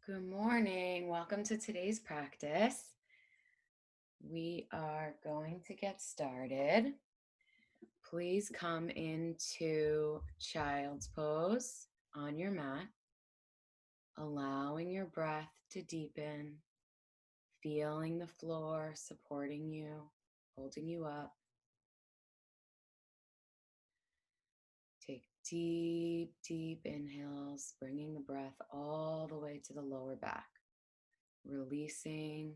Good morning. Welcome to today's practice. We are going to get started. Please come into child's pose on your mat, allowing your breath to deepen, feeling the floor supporting you, holding you up. Take deep inhales, bringing the breath all the way to the lower back, releasing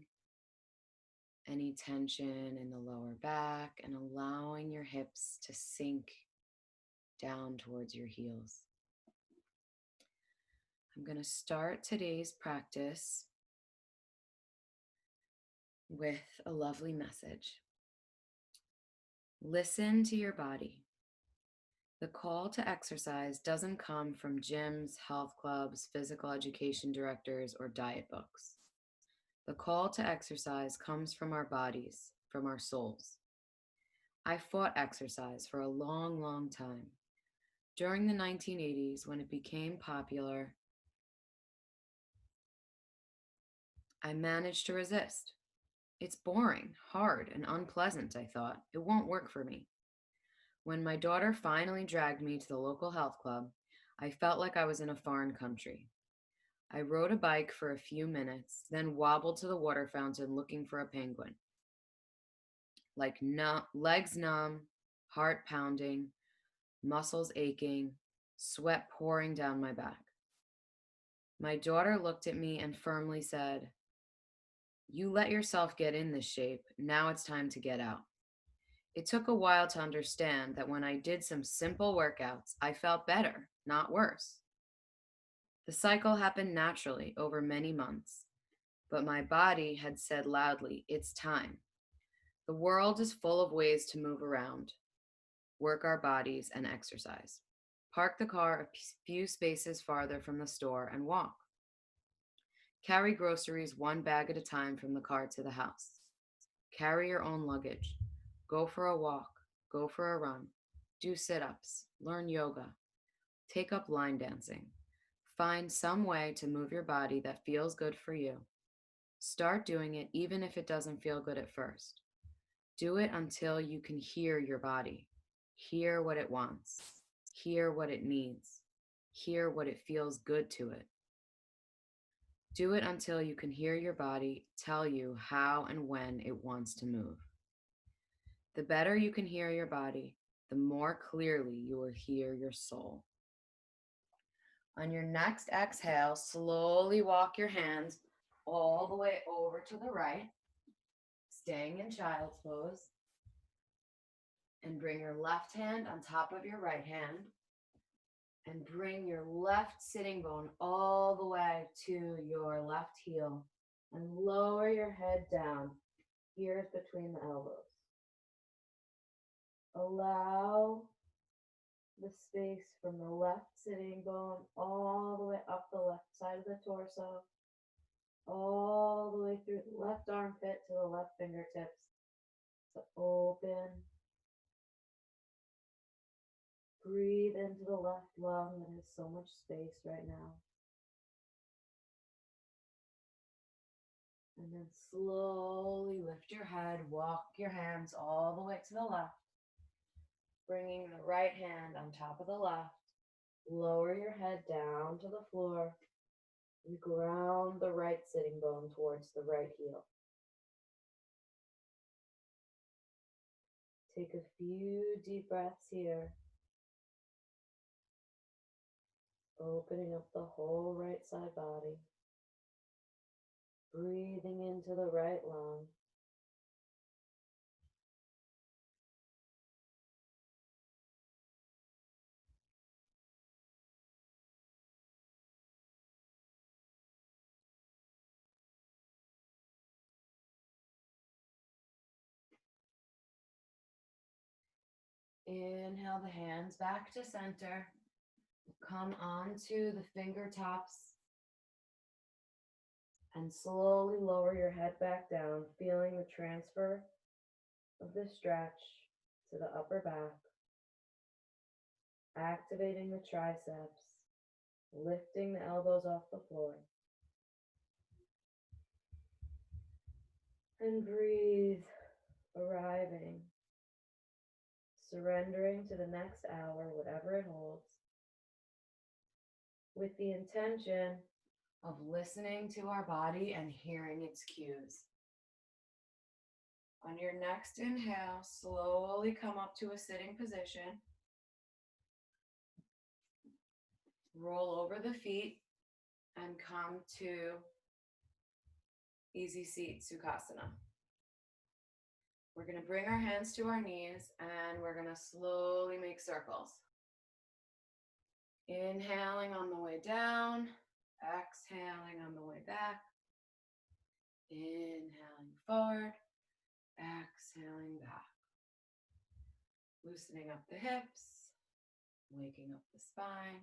any tension in the lower back and allowing your hips to sink down towards your heels. I'm going to start today's practice with a lovely message. Listen to your body. The call to exercise doesn't come from gyms, health clubs, physical education directors, or diet books. The call to exercise comes from our bodies, from our souls. I fought exercise for a long time. During the 1980s, when it became popular, I managed to resist. It's boring, hard, and unpleasant, I thought. It won't work for me. When my daughter finally dragged me to the local health club, I felt like I was in a foreign country. I rode a bike for a few minutes, then wobbled to the water fountain looking for a penguin. Legs numb, heart pounding, muscles aching, sweat pouring down my back. My daughter looked at me and firmly said, "You let yourself get in this shape. Now it's time to get out." It took a while to understand that when I did some simple workouts, I felt better, not worse. The cycle happened naturally over many months, but my body had said loudly, "It's time." The world is full of ways to move around, work our bodies, and exercise. Park the car a few spaces farther from the store and walk. Carry groceries one bag at a time from the car to the house. Carry your own luggage. Go for a walk. Go for a run. Do sit ups. Learn yoga. Take up line dancing. Find some way to move your body that feels good for you. Start doing it even if it doesn't feel good at first. Do it until you can hear your body. Hear what it wants. Hear what it needs. Hear what it feels good to it. Do it until you can hear your body tell you how and when it wants to move. The better you can hear your body, the more clearly you will hear your soul. On your next exhale, slowly walk your hands all the way over to the right, staying in child's pose, and bring your left hand on top of your right hand, and bring your left sitting bone all the way to your left heel, and lower your head down, ears between the elbows. Allow the space from the left sitting bone all the way up the left side of the torso, all the way through the left armpit to the left fingertips to open. Breathe into the left lung that has so much space right now. And then slowly lift your head, walk your hands all the way to the left, bringing the right hand on top of the left. Lower your head down to the floor and ground the right sitting bone towards the right heel. Take a few deep breaths here, opening up the whole right side body, breathing into the right lung. Inhale the hands back to center. Come onto the fingertips and slowly lower your head back down, feeling the transfer of the stretch to the upper back, activating the triceps, lifting the elbows off the floor. And breathe, arriving, surrendering to the next hour, whatever it holds, with the intention of listening to our body and hearing its cues. On your next inhale, slowly come up to a sitting position. Roll over the feet and come to easy seat Sukhasana. We're going to bring our hands to our knees and we're going to slowly make circles. Inhaling on the way down, exhaling on the way back. Inhaling forward, exhaling back. Loosening up the hips, waking up the spine.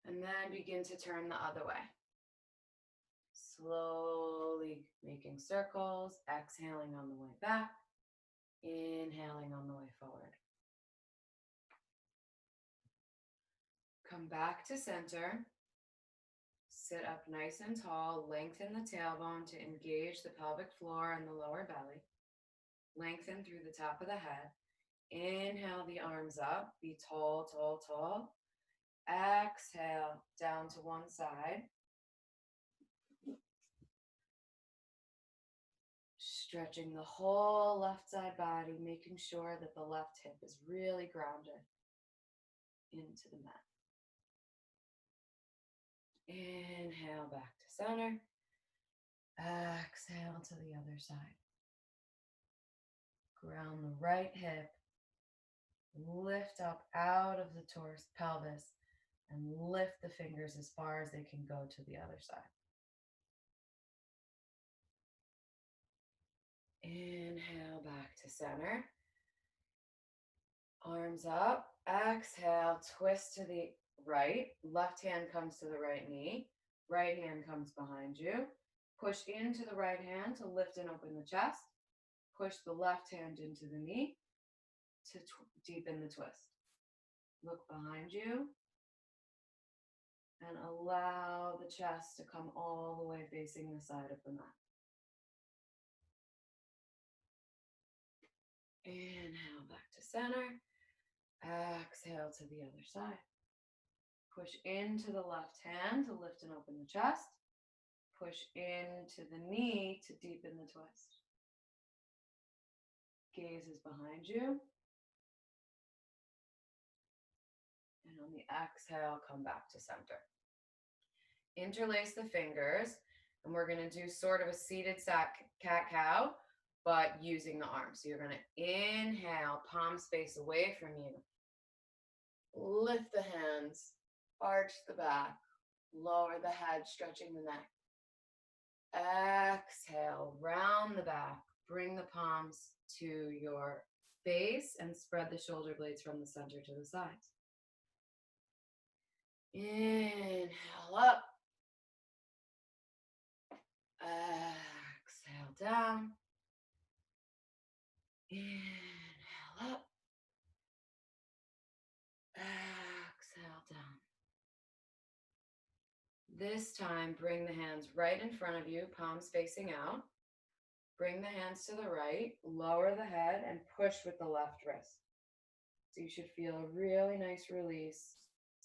And then begin to turn the other way. Slowly making circles, exhaling on the way back, inhaling on the way forward. Come back to center. Sit up nice and tall. Lengthen the tailbone to engage the pelvic floor and the lower belly. Lengthen through the top of the head. Inhale the arms up. Be tall, tall, tall. Exhale down to one side. Stretching the whole left side body, making sure that the left hip is really grounded into the mat. Inhale back to center. Exhale to the other side. Ground the right hip. Lift up out of the torso, pelvis, and lift the fingers as far as they can go to the other side. Inhale back to center. Arms up. Exhale, twist to the right. Left hand comes to the right knee. Right hand comes behind you. Push into the right hand to lift and open the chest. Push the left hand into the knee to deepen the twist. Look behind you and allow the chest to come all the way facing the side of the mat. Inhale back to center. Exhale to the other side. Push into the left hand to lift and open the chest. Push into the knee to deepen the twist. Gaze is behind you. And on the exhale, come back to center. Interlace the fingers, and we're going to do sort of a seated cat-cow, but using the arms. So you're going to inhale, palms face away from you. Lift the hands, arch the back, lower the head, stretching the neck. Exhale, round the back, bring the palms to your face and spread the shoulder blades from the center to the sides. Inhale up. Exhale down. Inhale up. Exhale down. This time, bring the hands right in front of you, palms facing out. Bring the hands to the right, lower the head, and push with the left wrist. So you should feel a really nice release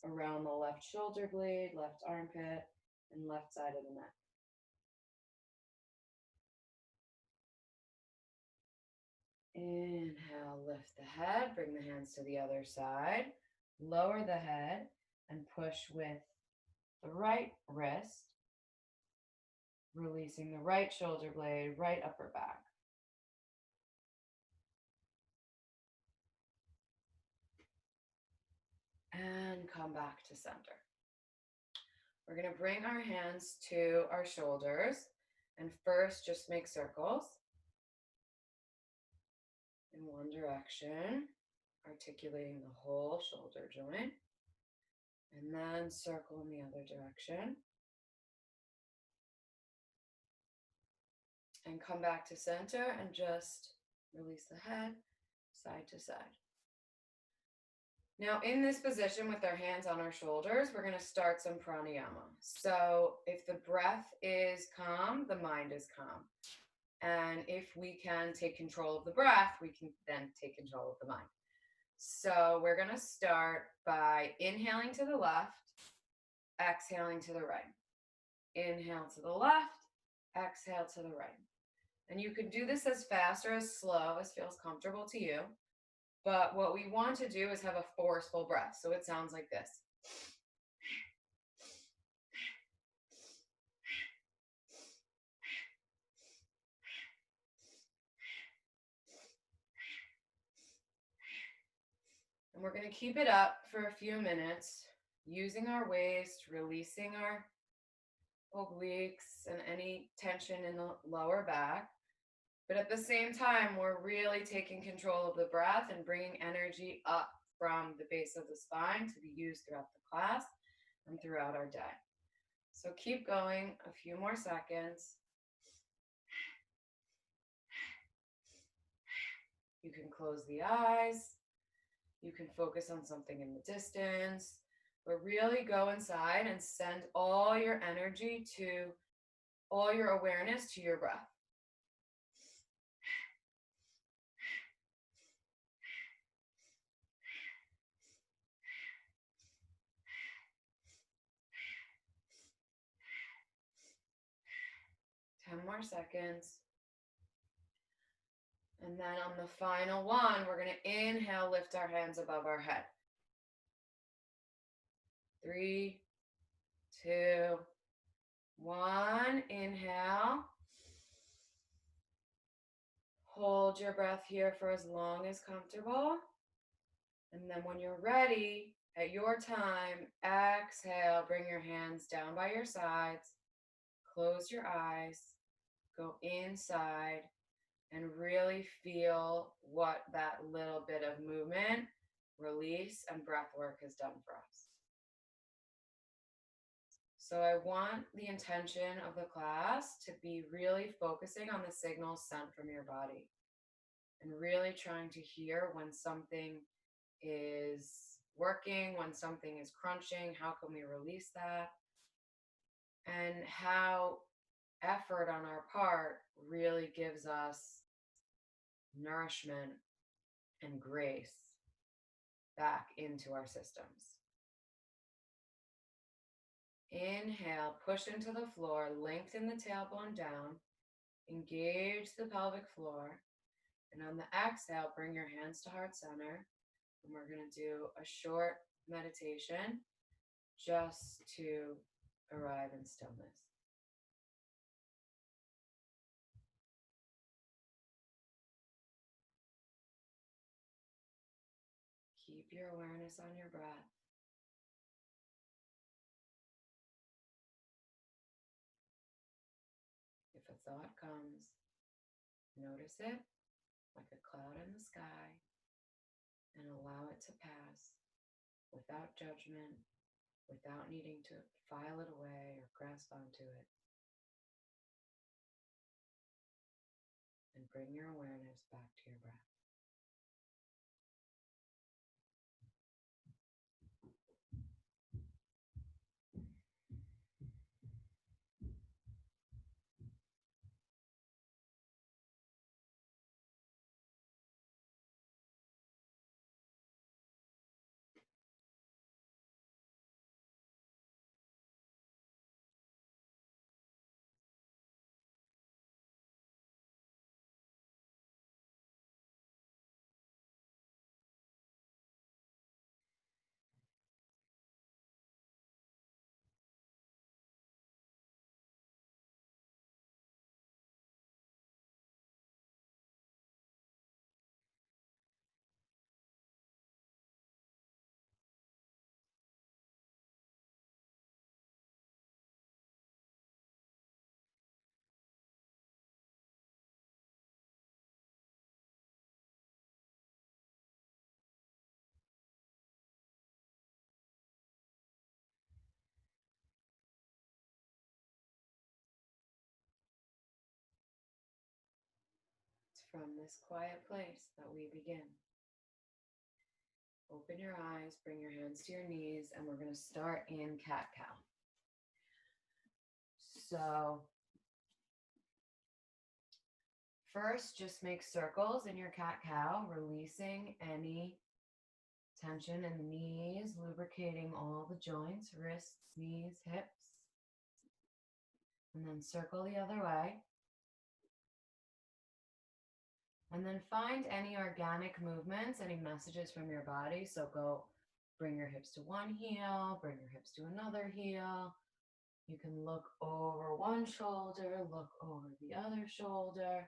around the left shoulder blade, left armpit, and left side of the neck. Inhale, lift the head, bring the hands to the other side, lower the head, and push with the right wrist, releasing the right shoulder blade, right upper back. And come back to center. We're going to bring our hands to our shoulders, and first just make circles in one direction, articulating the whole shoulder joint, and then circle in the other direction. And come back to center and just release the head, side to side. Now, in this position with our hands on our shoulders, we're going to start some pranayama. So, if the breath is calm, the mind is calm. And if we can take control of the breath, we can then take control of the mind. So, we're going to start by inhaling to the left, exhaling to the right. Inhale to the left, exhale to the right. And you can do this as fast or as slow as feels comfortable to you. But what we want to do is have a forceful breath. So it sounds like this. And we're going to keep it up for a few minutes, using our waist, releasing our obliques and any tension in the lower back. But at the same time, we're really taking control of the breath and bringing energy up from the base of the spine to be used throughout the class and throughout our day. So keep going a few more seconds. You can close the eyes. You can focus on something in the distance, but really go inside and send all your energy to all your awareness to your breath. Ten more seconds. And then on the final one, we're going to inhale, lift our hands above our head. 3, 2, 1. Inhale. Hold your breath here for as long as comfortable. And then when you're ready, at your time, exhale, bring your hands down by your sides, close your eyes, go inside, and really feel what that little bit of movement, release, and breath work has done for us. So I want the intention of the class to be really focusing on the signals sent from your body and really trying to hear when something is working, when something is crunching, how can we release that? And how effort on our part really gives us nourishment and grace back into our systems. Inhale, push into the floor, lengthen the tailbone down, engage the pelvic floor. And on the exhale, bring your hands to heart center. And we're going to do a short meditation just to arrive in stillness. Keep your awareness on your breath. If a thought comes, notice it like a cloud in the sky and allow it to pass without judgment, without needing to file it away or grasp onto it. And bring your awareness back to your breath. It's from this quiet place that we begin. Open your eyes, bring your hands to your knees, and we're going to start in cat-cow. So first, just make circles in your cat-cow, releasing any tension in the knees, lubricating all the joints, wrists, knees, hips. And then circle the other way. And then find any organic movements, any messages from your body. So go bring your hips to one heel, bring your hips to another heel. You can look over one shoulder, look over the other shoulder,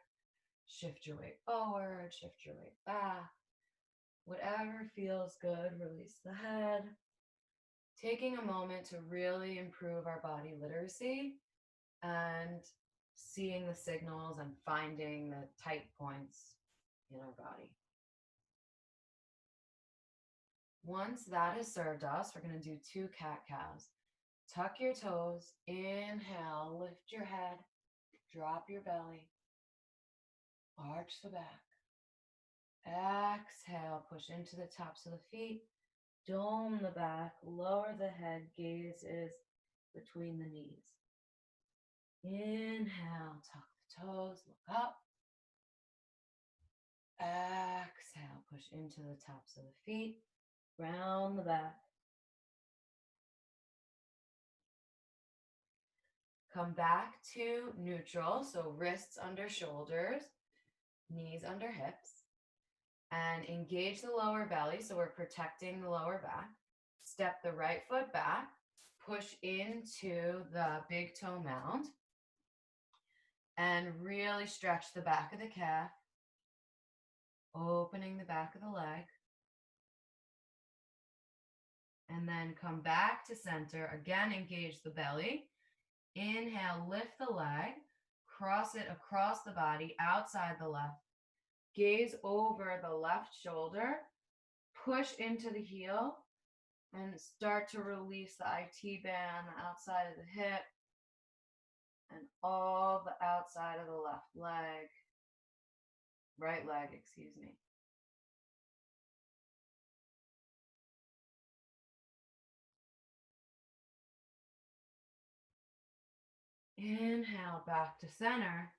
shift your weight forward, shift your weight back. Whatever feels good, release the head. Taking a moment to really improve our body literacy and seeing the signals and finding the tight points in our body. Once that has served us, we're going to do 2 cat-cows. Tuck your toes, inhale, lift your head, drop your belly, arch the back. Exhale, push into the tops of the feet, dome the back, lower the head, gaze is between the knees. Inhale, tuck the toes, look up. Exhale, push into the tops of the feet, round the back. Come back to neutral, so wrists under shoulders, knees under hips, and engage the lower belly, so we're protecting the lower back. Step the right foot back, push into the big toe mound, and really stretch the back of the calf, opening the back of the leg. And then come back to center. Again, engage the belly. Inhale, lift the leg, cross it across the body, outside the left. Gaze over the left shoulder, push into the heel, and start to release the IT band, the outside of the hip, and all the outside of the left leg, right leg, excuse me. Inhale, back to center.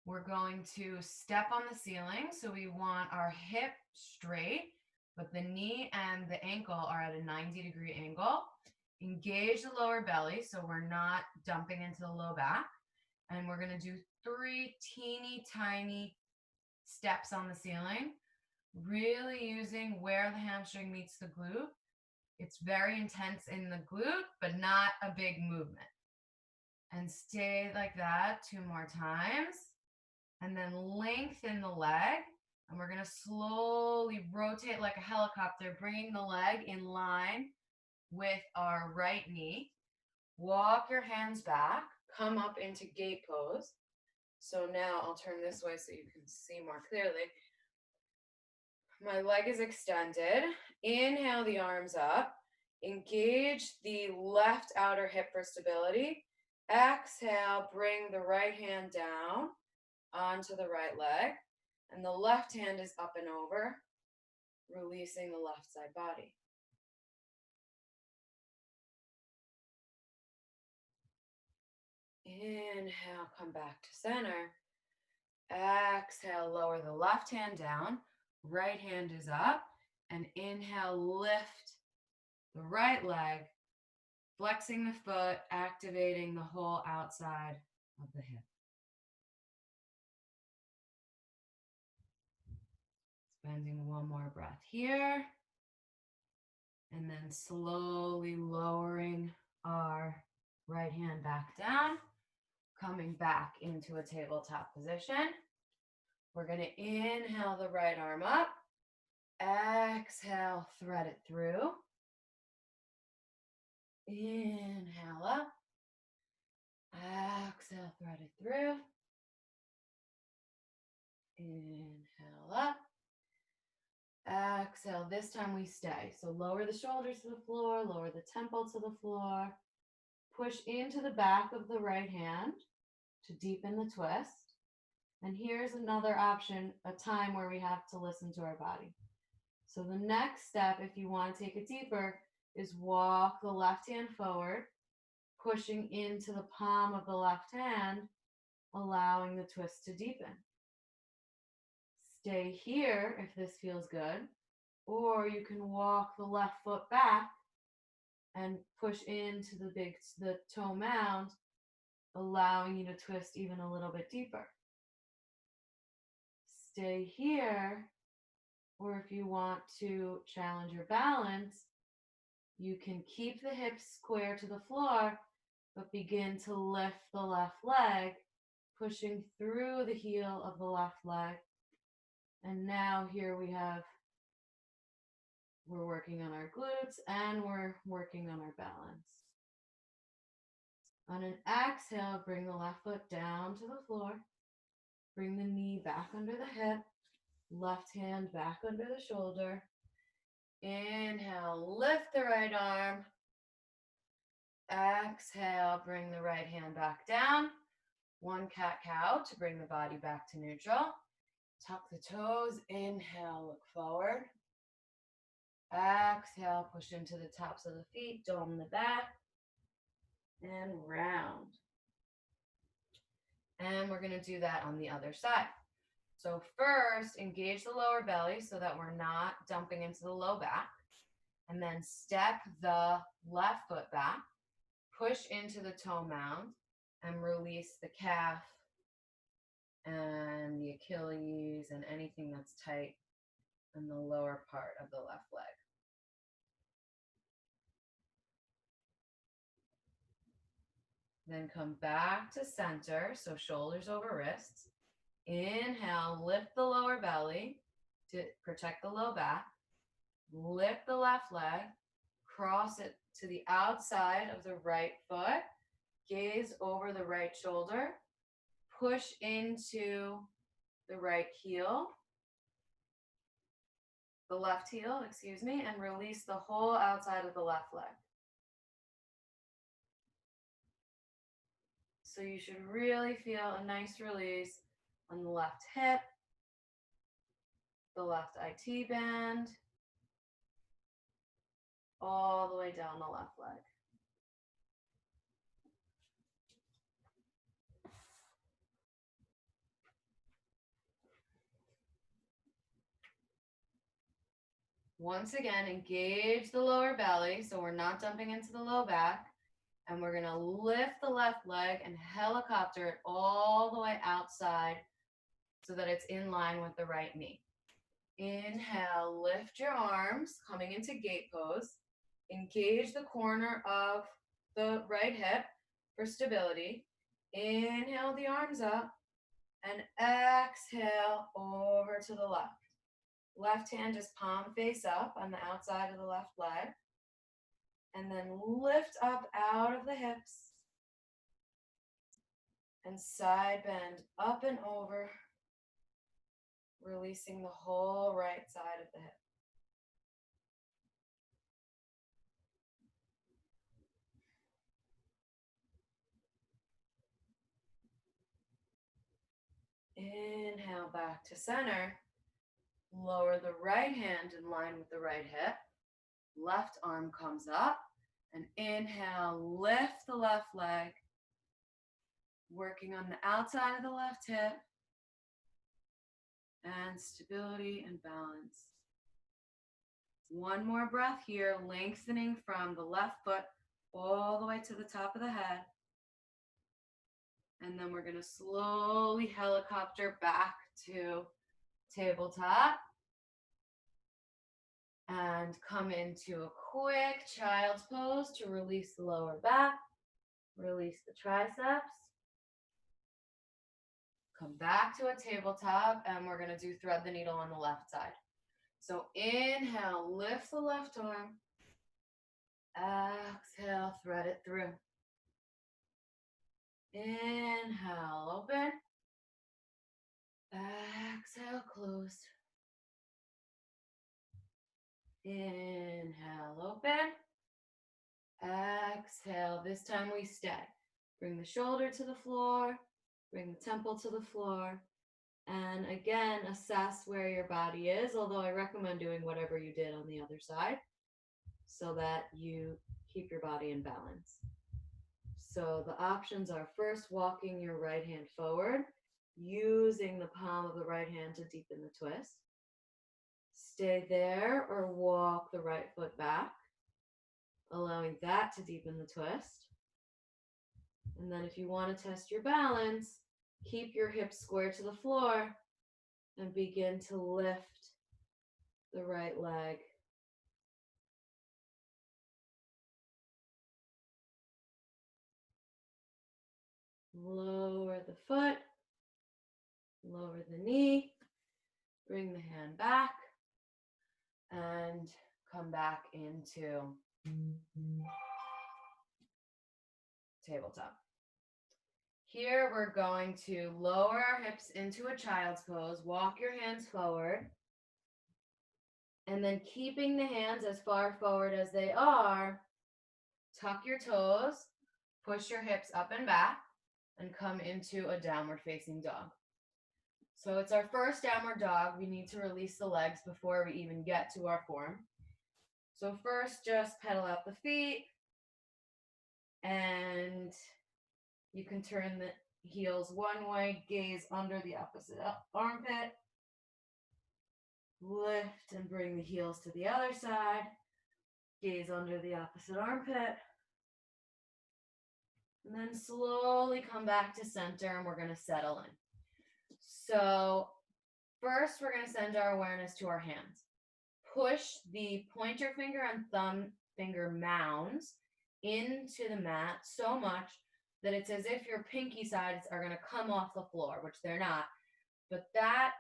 We're going to step on the ceiling. So we want our hip straight, but the knee and the ankle are at a 90-degree angle. Engage the lower belly so we're not dumping into the low back. And we're going to do 3 teeny tiny steps on the ceiling, really using where the hamstring meets the glute. It's very intense in the glute, but not a big movement. And stay like that 2 more times. And then lengthen the leg. And we're going to slowly rotate like a helicopter, bringing the leg in line with our right knee. Walk your hands back. Come up into gate pose. So now I'll turn this way so you can see more clearly. My leg is extended. Inhale the arms up. Engage the left outer hip for stability. Exhale, bring the right hand down onto the right leg. And the left hand is up and over, releasing the left side body. Inhale, come back to center. Exhale, lower the left hand down. Right hand is up. And inhale, lift the right leg, flexing the foot, activating the whole outside of the hip. Spending 1 more breath here. And then slowly lowering our right hand back down, coming back into a tabletop position. We're going to inhale the right arm up. Exhale, thread it through. Inhale up. Exhale, thread it through. Inhale up. Exhale, this time we stay. So lower the shoulders to the floor, lower the temple to the floor. Push into the back of the right hand to deepen the twist. And here's another option, a time where we have to listen to our body. So the next step, if you want to take it deeper, is walk the left hand forward, pushing into the palm of the left hand, allowing the twist to deepen. Stay here if this feels good, or you can walk the left foot back and push into the toe mound, allowing you to twist even a little bit deeper. Stay here, or if you want to challenge your balance, you can keep the hips square to the floor, but begin to lift the left leg, pushing through the heel of the left leg. And now here we're working on our glutes and we're working on our balance. On an exhale, bring the left foot down to the floor. Bring the knee back under the hip. Left hand back under the shoulder. Inhale, lift the right arm. Exhale, bring the right hand back down. One cat-cow to bring the body back to neutral. Tuck the toes. Inhale, look forward. Exhale, push into the tops of the feet, dome the back, and round. And we're going to do that on the other side. So first, engage the lower belly so that we're not dumping into the low back. And then step the left foot back, push into the toe mound, and release the calf and the Achilles and anything that's tight in the lower part of the left leg. Then come back to center, so shoulders over wrists. Inhale, lift the lower belly to protect the low back. Lift the left leg, cross it to the outside of the right foot. Gaze over the right shoulder. Push into the right heel. The left heel, and release the whole outside of the left leg. So you should really feel a nice release on the left hip, the left IT band, all the way down the left leg. Once again, engage the lower belly so we're not dumping into the low back. And we're going to lift the left leg and helicopter it all the way outside so that it's in line with the right knee. Inhale, lift your arms, coming into gate pose. Engage the corner of the right hip for stability. Inhale the arms up and exhale over to the left. Left hand just palm face up on the outside of the left leg. And then lift up out of the hips. And side bend up and over, releasing the whole right side of the hip. Inhale back to center. Lower the right hand in line with the right hip. Left arm comes up. And inhale, lift the left leg. Working on the outside of the left hip. And stability and balance. One more breath here, lengthening from the left foot all the way to the top of the head. And then we're going to slowly helicopter back to tabletop. And come into a quick child's pose to release the lower back. Release the triceps. Come back to a tabletop, and we're going to do thread the needle on the left side. So inhale, lift the left arm. Exhale, thread it through. Inhale, open. Exhale, close. Inhale, open. Exhale, this time we stay. Bring the shoulder to the floor. Bring the temple to the floor. And again, assess where your body is, although I recommend doing whatever you did on the other side so that you keep your body in balance. So the options are first walking your right hand forward, using the palm of the right hand to deepen the twist. Stay there or walk the right foot back, allowing that to deepen the twist. And then if you want to test your balance, keep your hips square to the floor and begin to lift the right leg. Lower the foot, lower the knee, bring the hand back, and come back into tabletop. Here we're going to lower our hips into a child's pose, walk your hands forward, and then keeping the hands as far forward as they are, tuck your toes, push your hips up and back, and come into a downward facing dog. So it's our first downward dog. We need to release the legs before we even get to our form. So first, just pedal out the feet, and you can turn the heels one way, gaze under the opposite armpit, lift and bring the heels to the other side, gaze under the opposite armpit, and then slowly come back to center, and we're going to settle in. So first, we're going to send our awareness to our hands. Push the pointer finger and thumb finger mounds into the mat so much that it's as if your pinky sides are going to come off the floor, which they're not. But that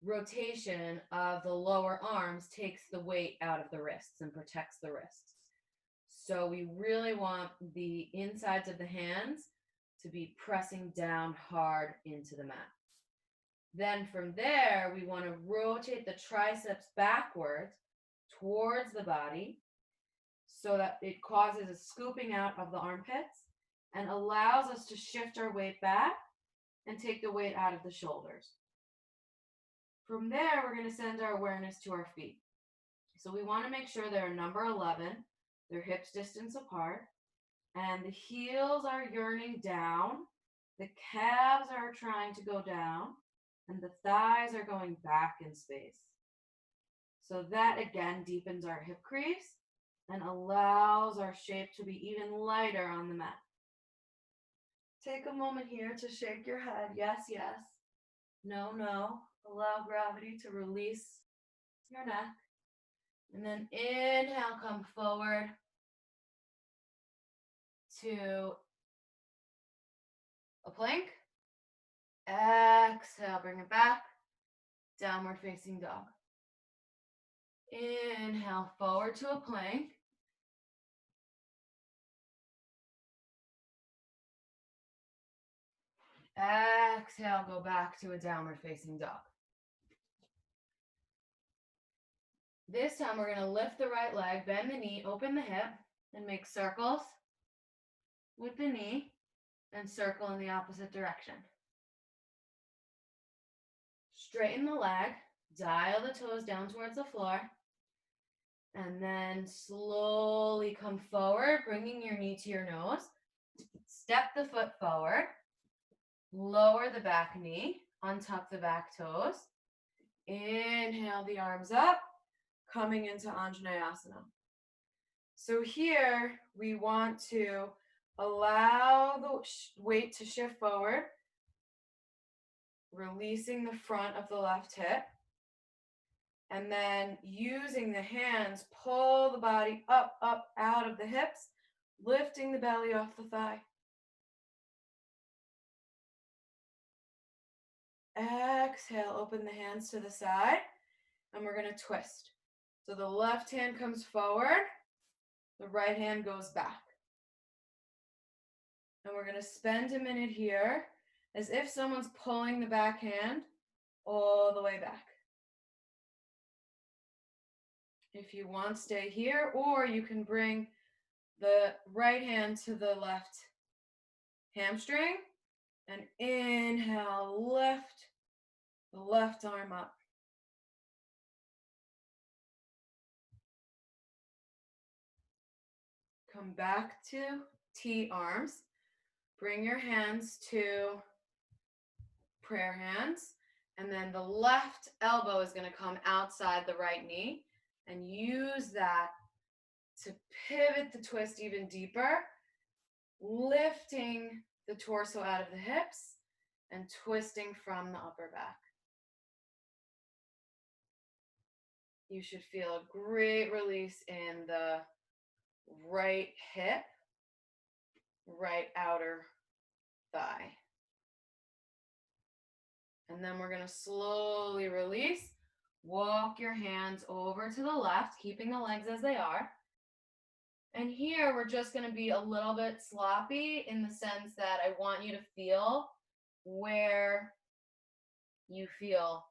rotation of the lower arms takes the weight out of the wrists and protects the wrists. So we really want the insides of the hands to be pressing down hard into the mat. Then from there, we want to rotate the triceps backwards towards the body so that it causes a scooping out of the armpits and allows us to shift our weight back and take the weight out of the shoulders. From there, we're going to send our awareness to our feet. So we want to make sure they're number 11, they're hips distance apart, and the heels are yearning down, the calves are trying to go down, and the thighs are going back in space. So that again deepens our hip crease and allows our shape to be even lighter on the mat. Take a moment here to shake your head. Yes, yes. No, no. Allow gravity to release your neck. And then inhale, come forward to a plank. Exhale, bring it back. Downward facing dog. Inhale, forward to a plank. Exhale, go back to a downward facing dog. This time we're going to lift the right leg, bend the knee, open the hip, and make circles with the knee and circle in the opposite direction. Straighten the leg, dial the toes down towards the floor, and then slowly come forward, bringing your knee to your nose. Step the foot forward, lower the back knee, untuck the back toes. Inhale the arms up, coming into Anjaneyasana. So here we want to allow the weight to shift forward, releasing the front of the left hip, and then using the hands, pull the body up, up, out of the hips, lifting the belly off the thigh. Exhale, open the hands to the side, and we're going to twist. So the left hand comes forward, the right hand goes back. And we're going to spend a minute here as if someone's pulling the back hand all the way back. If you want, stay here, or you can bring the right hand to the left hamstring and inhale, lift The left arm up. Come back to T arms. Bring your hands to prayer hands. And then the left elbow is going to come outside the right knee. And use that to pivot the twist even deeper, lifting the torso out of the hips and twisting from the upper back. You should feel a great release in the right hip, right outer thigh. And then we're going to slowly release. Walk your hands over to the left, keeping the legs as they are. And here we're just going to be a little bit sloppy in the sense that I want you to feel where you feel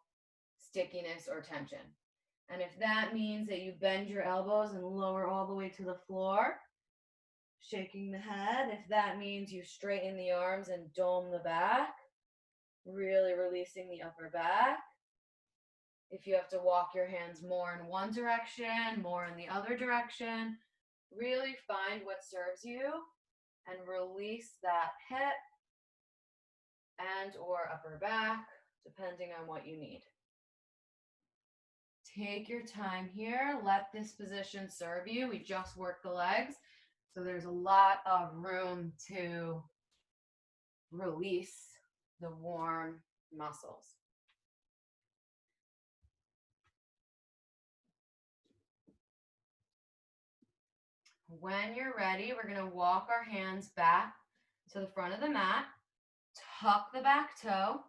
stickiness or tension. And if that means that you bend your elbows and lower all the way to the floor, shaking the head. If that means you straighten the arms and dome the back, really releasing the upper back. If you have to walk your hands more in one direction, more in the other direction, really find what serves you and release that hip and or upper back, depending on what you need. Take your time here. Let this position serve you. We just worked the legs, so there's a lot of room to release the warm muscles. When you're ready, we're going to walk our hands back to the front of the mat, tuck the back toe,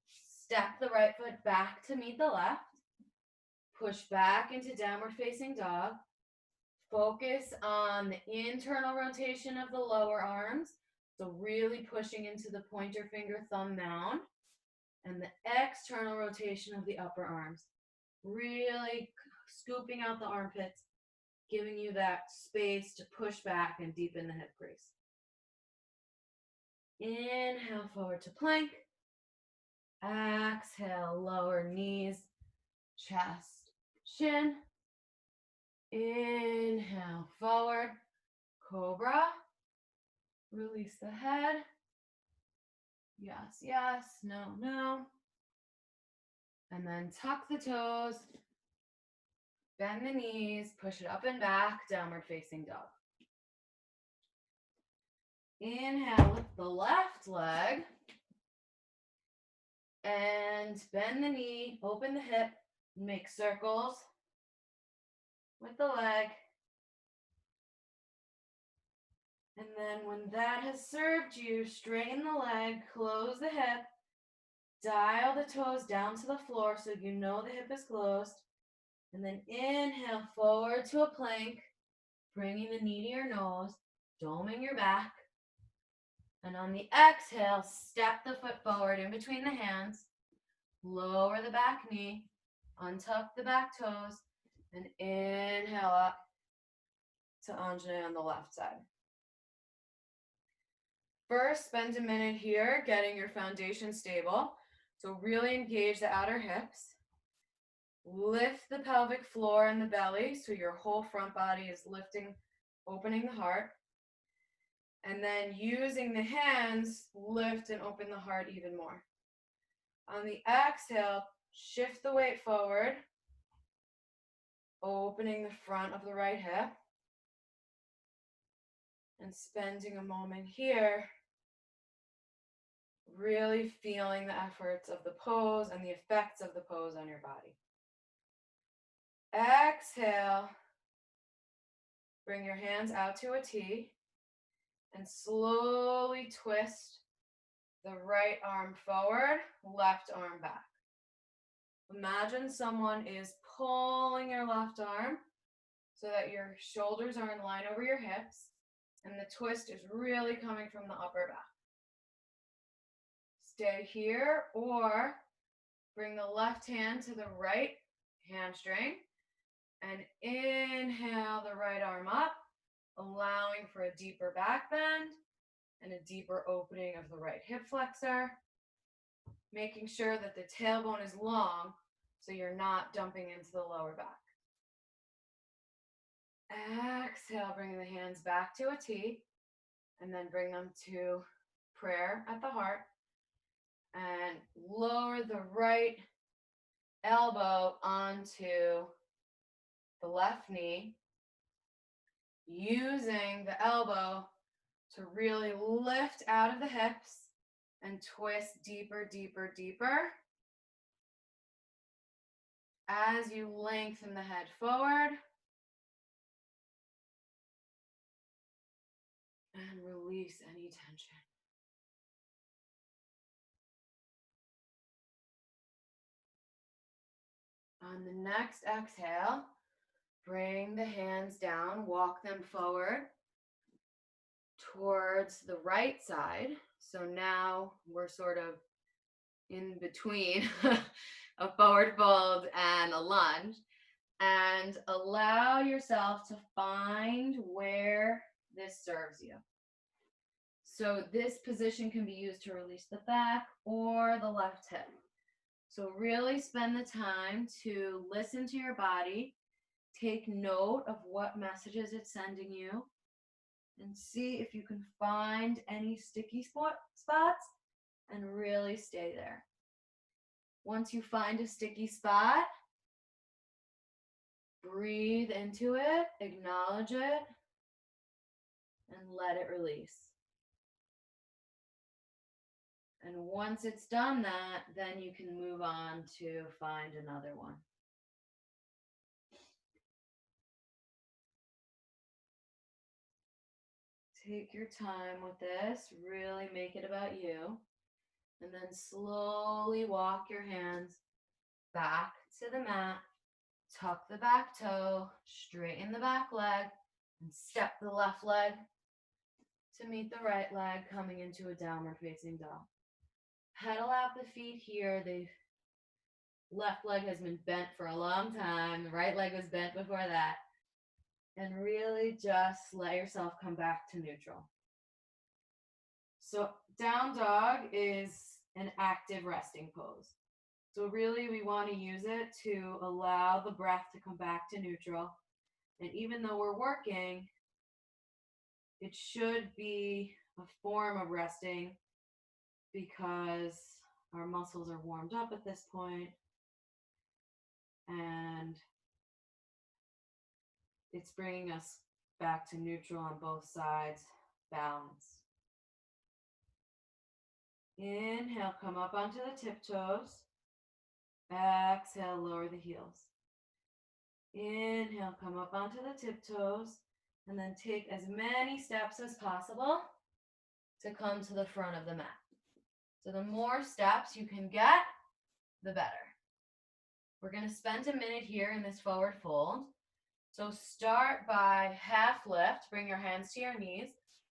step the right foot back to meet the left, push back into downward facing dog, focus on the internal rotation of the lower arms, so really pushing into the pointer finger thumb mound, and the external rotation of the upper arms, really scooping out the armpits, giving you that space to push back and deepen the hip crease. Inhale, forward to plank. Exhale, lower knees, chest, shin. Inhale, forward, cobra. Release the head. Yes, yes, no, no. And then tuck the toes, bend the knees, push it up and back, downward facing dog. Inhale, lift the left leg and bend the knee, open the hip, make circles with the leg. And then when that has served you, straighten the leg, close the hip, dial the toes down to the floor so you know the hip is closed. And then inhale forward to a plank, bringing the knee to your nose, doming your back. And on the exhale, step the foot forward in between the hands, lower the back knee, untuck the back toes, and inhale up to Anjali on the left side. First, spend a minute here getting your foundation stable. So really engage the outer hips. Lift the pelvic floor and the belly so your whole front body is lifting, opening the heart. And then using the hands, lift and open the heart even more. On the exhale, shift the weight forward, opening the front of the right hip. And spending a moment here, really feeling the efforts of the pose and the effects of the pose on your body. Exhale, bring your hands out to a T and slowly twist the right arm forward, left arm back. Imagine someone is pulling your left arm so that your shoulders are in line over your hips and the twist is really coming from the upper back. Stay here or bring the left hand to the right hamstring and inhale the right arm up, allowing for a deeper back bend and a deeper opening of the right hip flexor. making sure that the tailbone is long so you're not dumping into the lower back. Exhale, bring the hands back to a T, and then bring them to prayer at the heart. And lower the right elbow onto the left knee, using the elbow to really lift out of the hips and twist deeper, deeper, deeper. As you lengthen the head forward and release any tension. On the next exhale, bring the hands down, walk them forward towards the right side. So now we're sort of in between a forward fold and a lunge. And allow yourself to find where this serves you. So this position can be used to release the back or the left hip. So really spend the time to listen to your body, take note of what messages it's sending you, and see if you can find any sticky spots and really stay there. Once you find a sticky spot, breathe into it, acknowledge it, and let it release. And once it's done that, then you can move on to find another one. Take your time with this, really make it about you. And then slowly walk your hands back to the mat, tuck the back toe, straighten the back leg, and step the left leg to meet the right leg, coming into a downward facing dog. Pedal out the feet here. The left leg has been bent for a long time. The right leg was bent before that. And really just let yourself come back to neutral. So down dog is an active resting pose. So really we want to use it to allow the breath to come back to neutral. And even though we're working, it should be a form of resting because our muscles are warmed up at this point and it's bringing us back to neutral on both sides, balance. Inhale, come up onto the tiptoes. Exhale, lower the heels. Inhale, come up onto the tiptoes, and then take as many steps as possible to come to the front of the mat. So the more steps you can get, the better. We're going to spend a minute here in this forward fold. So start by half lift, bring your hands to your knees,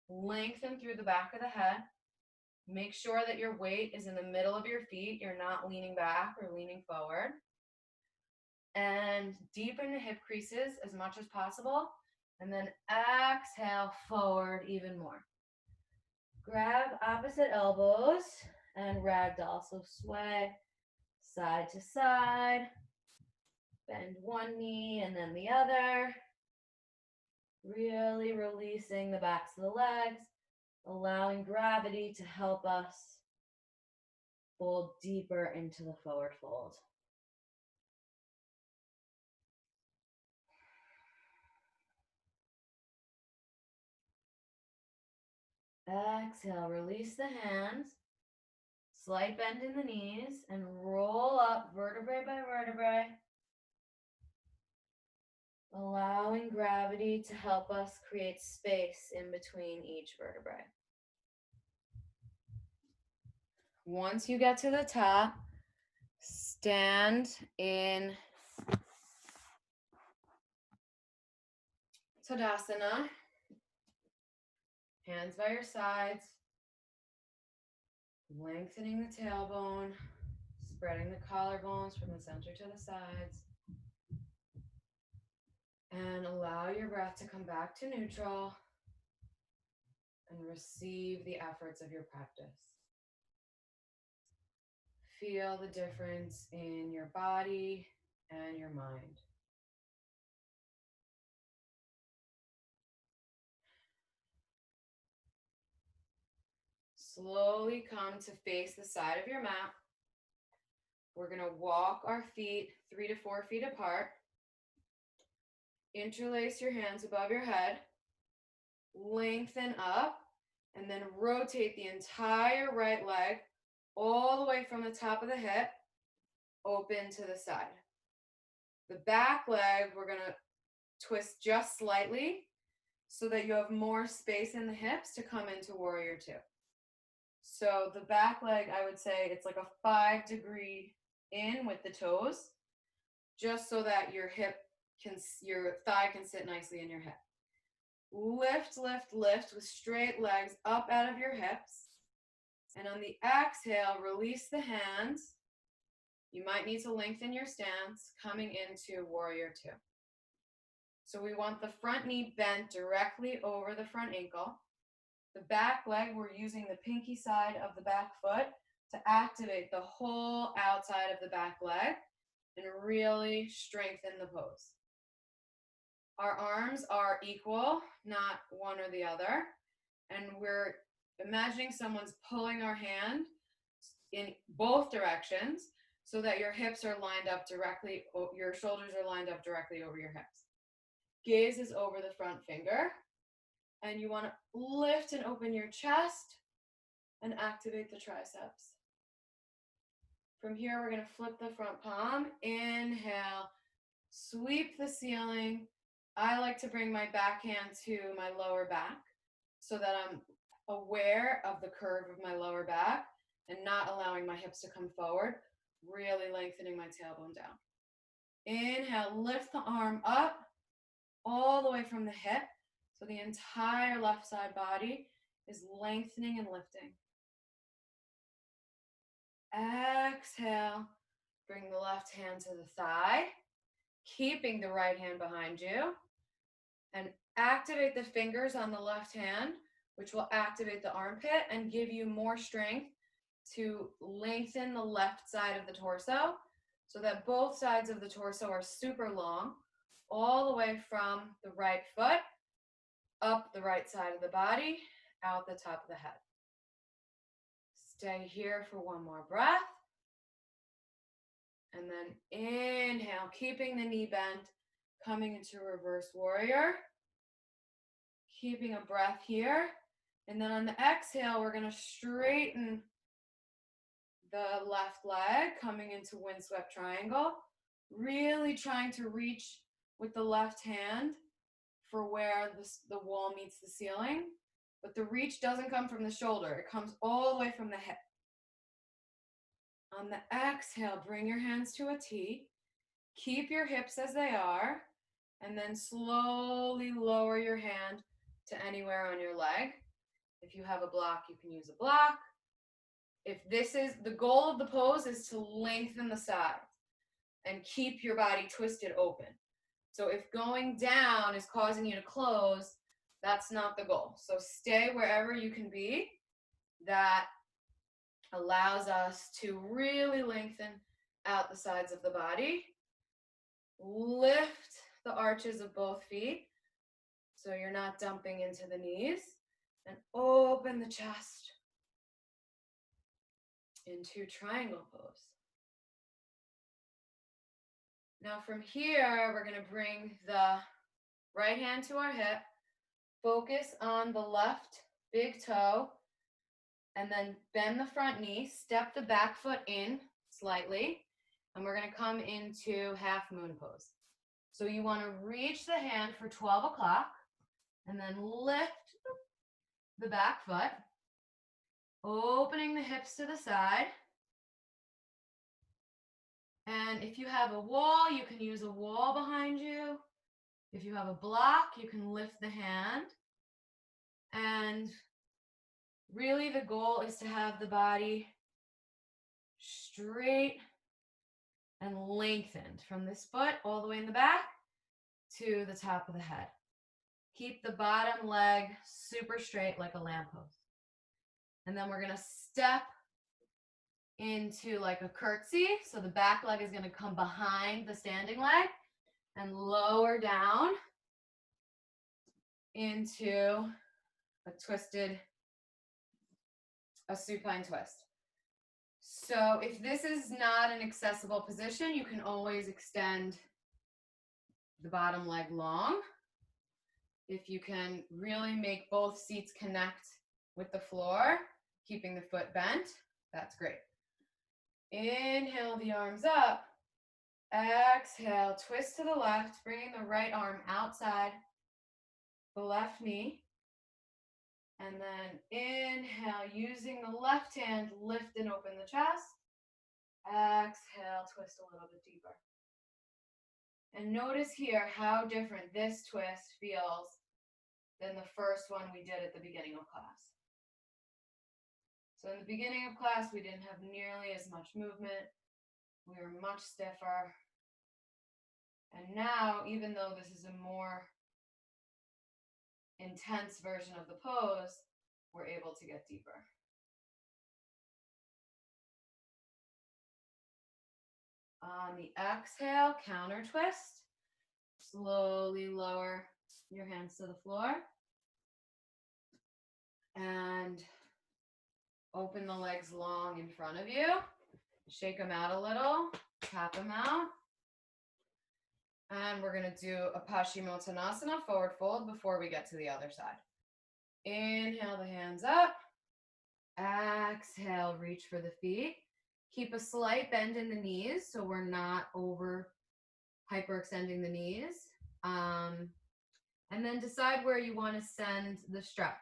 lengthen through the back of the head. Make sure that your weight is in the middle of your feet. You're not leaning back or leaning forward. And deepen the hip creases as much as possible. And then exhale forward even more. Grab opposite elbows and ragdoll. So sway side to side. Bend one knee and then the other. Really releasing the backs of the legs, allowing gravity to help us fold deeper into the forward fold. Exhale, release the hands, slight bend in the knees, and roll up vertebrae by vertebrae, allowing gravity to help us create space in between each vertebrae. Once you get to the top, stand in Tadasana, hands by your sides, lengthening the tailbone, spreading the collarbones from the center to the sides, and allow your breath to come back to neutral and receive the efforts of your practice. Feel the difference in your body and your mind. Slowly come to face the side of your mat. We're going to walk our feet 3 to 4 feet apart. Interlace your hands above your head. Lengthen up and then rotate the entire right leg all the way from the top of the hip open to the side. The back leg, we're going to twist just slightly so that you have more space in the hips to come into warrior two. So the back leg, I would say it's like a 5-degree in with the toes, just so that your thigh can sit nicely in your hip. Lift, lift, lift with straight legs up out of your hips. And on the exhale, release the hands. You might need to lengthen your stance coming into warrior two. So we want the front knee bent directly over the front ankle. The back leg, we're using the pinky side of the back foot to activate the whole outside of the back leg and really strengthen the pose. Our arms are equal, not one or the other. And we're imagining someone's pulling our hand in both directions so that your hips are lined up directly, your shoulders are lined up directly over your hips. Gaze is over the front finger. And you want to lift and open your chest and activate the triceps. From here, we're going to flip the front palm. Inhale, sweep the ceiling. I like to bring my backhand to my lower back so that I'm aware of the curve of my lower back and not allowing my hips to come forward, really lengthening my tailbone down. Inhale, lift the arm up all the way from the hip. So the entire left side body is lengthening and lifting. Exhale, bring the left hand to the thigh, keeping the right hand behind you, and activate the fingers on the left hand, which will activate the armpit and give you more strength to lengthen the left side of the torso so that both sides of the torso are super long, all the way from the right foot up the right side of the body, out the top of the head. Stay here for one more breath. And then inhale, keeping the knee bent, coming into reverse warrior. Keeping a breath here. And then on the exhale, we're going to straighten the left leg, coming into windswept triangle. Really trying to reach with the left hand for where the wall meets the ceiling, but the reach doesn't come from the shoulder. It comes all the way from the hip. On the exhale, bring your hands to a T. Keep your hips as they are, and then slowly lower your hand to anywhere on your leg. If you have a block, you can use a block. If this is, the goal of the pose is to lengthen the sides and keep your body twisted open. So if going down is causing you to close, that's not the goal. So stay wherever you can be. That allows us to really lengthen out the sides of the body. Lift the arches of both feet so you're not dumping into the knees. And open the chest into triangle pose. Now from here, we're going to bring the right hand to our hip, focus on the left big toe, and then bend the front knee, step the back foot in slightly, and we're going to come into half moon pose. So you want to reach the hand for 12 o'clock, and then lift the back foot, opening the hips to the side. And if you have a wall, you can use a wall behind you. If you have a block, you can lift the hand. And really the goal is to have the body straight and lengthened from this foot all the way in the back to the top of the head. Keep the bottom leg super straight like a lamppost. And then we're going to step into like a curtsy. So the back leg is going to come behind the standing leg and lower down into a supine twist. So if this is not an accessible position, you can always extend the bottom leg long. If you can really make both seats connect with the floor, keeping the foot bent, that's great. Inhale the arms up. Exhale, twist to the left, bringing the right arm outside the left knee. And then inhale, using the left hand, lift and open the chest. Exhale, twist a little bit deeper. And notice here how different this twist feels than the first one we did at the beginning of class. So in the beginning of class, we didn't have nearly as much movement. We were much stiffer. And now, even though this is a more intense version of the pose, we're able to get deeper. On the exhale, counter twist. Slowly lower your hands to the floor. And open the legs long in front of you. Shake them out a little. Tap them out. And we're going to do a Paschimottanasana, forward fold, before we get to the other side. Inhale the hands up. Exhale, reach for the feet. Keep a slight bend in the knees so we're not hyperextending the knees. And then decide where you want to send the stretch.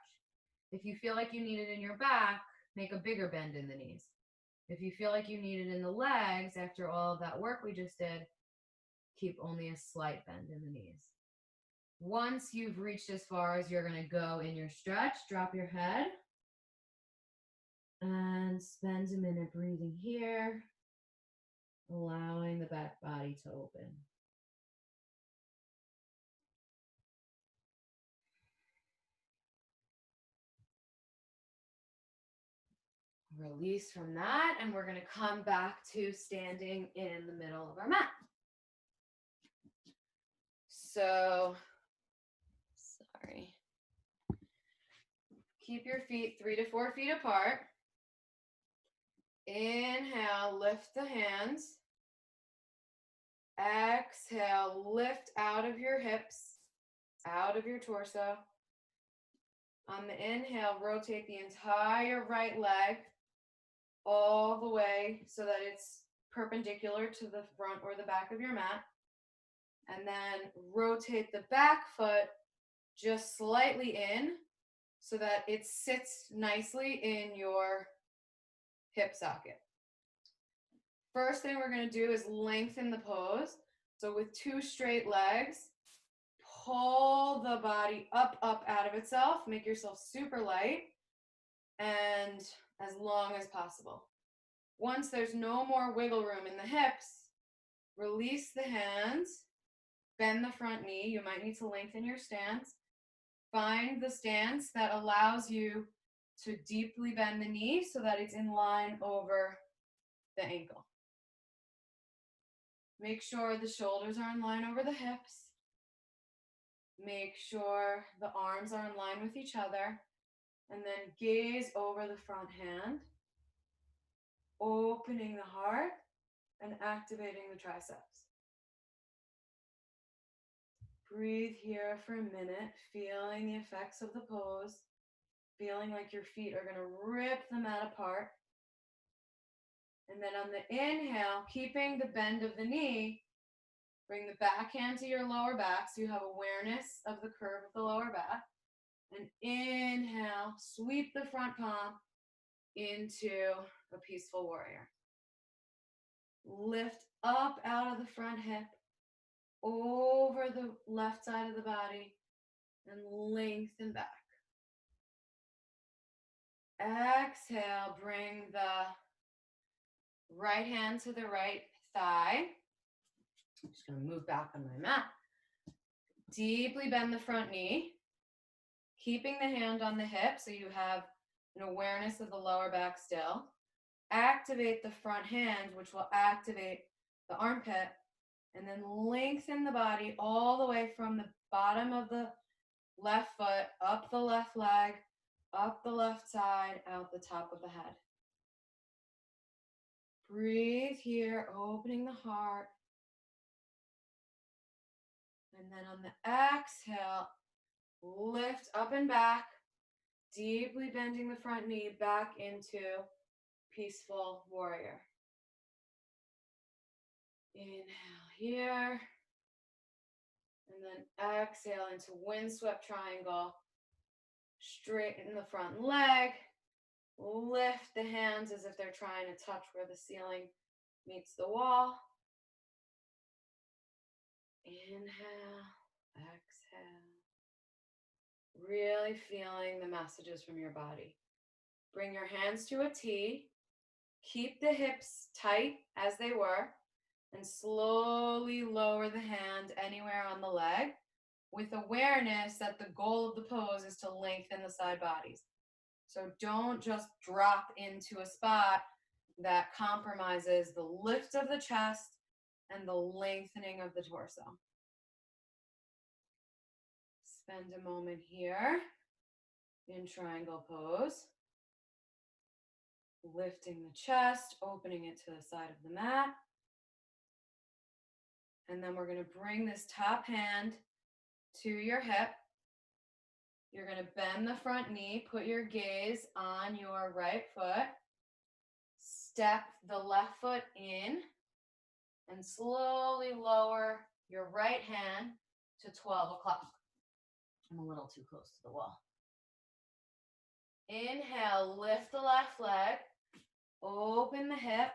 If you feel like you need it in your back, make a bigger bend in the knees. If you feel like you need it in the legs after all of that work we just did, keep only a slight bend in the knees. Once you've reached as far as you're going to go in your stretch, drop your head and spend a minute breathing here, allowing the back body to open. Release from that, and we're going to come back to standing in the middle of our mat. So, keep your feet 3 to 4 feet apart. Inhale, lift the hands. Exhale, lift out of your hips, out of your torso. On the inhale, rotate the entire right leg all the way so that it's perpendicular to the front or the back of your mat. And then rotate the back foot just slightly in so that it sits nicely in your hip socket. First thing we're going to do is lengthen the pose. So with 2 straight legs, pull the body up out of itself. Make yourself super light and as long as possible. Once there's no more wiggle room in the hips, release the hands, bend the front knee. You might need to lengthen your stance. Find the stance that allows you to deeply bend the knee so that it's in line over the ankle. Make sure the shoulders are in line over the hips. Make sure the arms are in line with each other. And then gaze over the front hand, opening the heart and activating the triceps. Breathe here for a minute, feeling the effects of the pose, feeling like your feet are going to rip the mat apart. And then on the inhale, keeping the bend of the knee, bring the back hand to your lower back so you have awareness of the curve of the lower back. And inhale, sweep the front palm into a peaceful warrior. Lift up out of the front hip, over the left side of the body, and lengthen back. Exhale, bring the right hand to the right thigh. I'm just going to move back on my mat. Deeply bend the front knee, keeping the hand on the hip so you have an awareness of the lower back still. activate the front hand, which will activate the armpit, and then lengthen the body all the way from the bottom of the left foot, up the left leg, up the left side, out the top of the head. Breathe here, opening the heart. And then on the exhale, lift up and back, deeply bending the front knee back into peaceful warrior. Inhale here. And then exhale into windswept triangle. Straighten the front leg. Lift the hands as if they're trying to touch where the ceiling meets the wall. Inhale, exhale. Really feeling the messages from your body. Bring your hands to a T. Keep the hips tight as they were. And slowly lower the hand anywhere on the leg with awareness that the goal of the pose is to lengthen the side bodies. So don't just drop into a spot that compromises the lift of the chest and the lengthening of the torso. Spend a moment here in triangle pose. Lifting the chest, opening it to the side of the mat. And then we're going to bring this top hand to your hip. You're going to bend the front knee, put your gaze on your right foot. Step the left foot in and slowly lower your right hand to 12 o'clock. I'm a little too close to the wall. Inhale, lift the left leg, open the hip,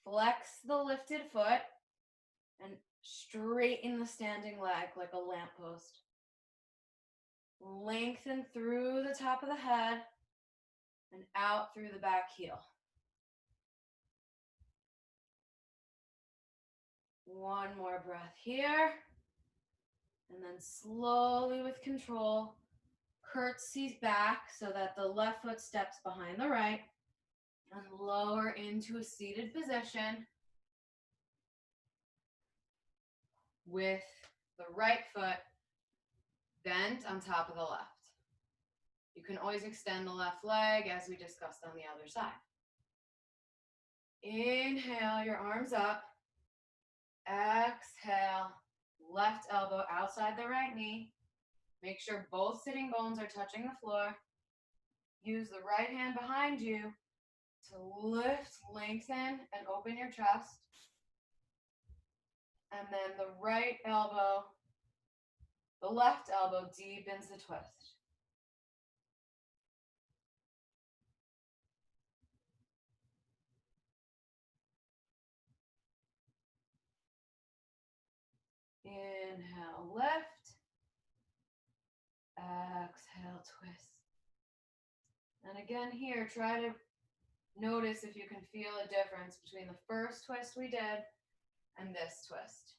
flex the lifted foot, and straighten the standing leg like a lamppost. Lengthen through the top of the head and out through the back heel. One more breath here. And then slowly with control, curtsy back so that the left foot steps behind the right and lower into a seated position with the right foot bent on top of the left. You can always extend the left leg as we discussed on the other side. Inhale your arms up. Exhale, left elbow outside the right knee. Make sure both sitting bones are touching the floor. Use the right hand behind you to lift, lengthen, and open your chest. And then the right elbow, the left elbow deepens the twist. Inhale, lift. Exhale, twist. And again here, try to notice if you can feel a difference between the first twist we did and this twist.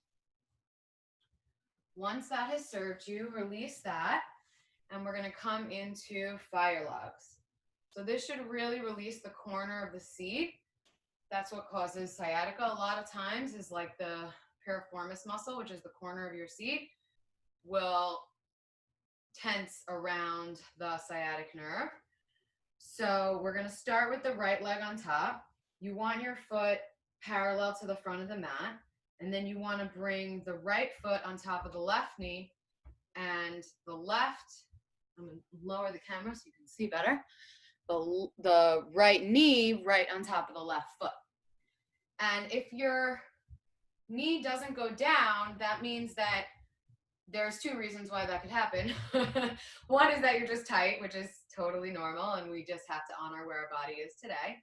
Once that has served you, release that, and we're going to come into fire logs. So this should really release the corner of the seat. That's what causes sciatica a lot of times, is like the piriformis muscle, which is the corner of your seat, will tense around the sciatic nerve. So we're going to start with the right leg on top. You want your foot parallel to the front of the mat, and then you want to bring the right foot on top of the left knee, and the left, I'm going to lower the camera so you can see better, the right knee right on top of the left foot. And if your knee doesn't go down, that means that there's two reasons why that could happen. One is that you're just tight, which is totally normal, and we just have to honor where our body is today.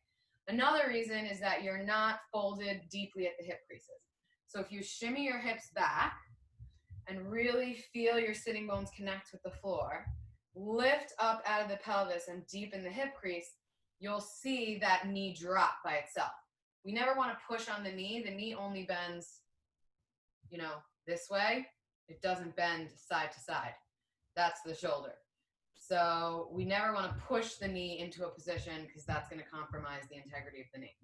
Another reason is that you're not folded deeply at the hip creases. So if you shimmy your hips back and really feel your sitting bones connect with the floor, lift up out of the pelvis and deepen the hip crease, you'll see that knee drop by itself. We never want to push on the knee. The knee only bends, this way. It doesn't bend side to side. That's the shoulder. So we never want to push the knee into a position because that's going to compromise the integrity of the knee.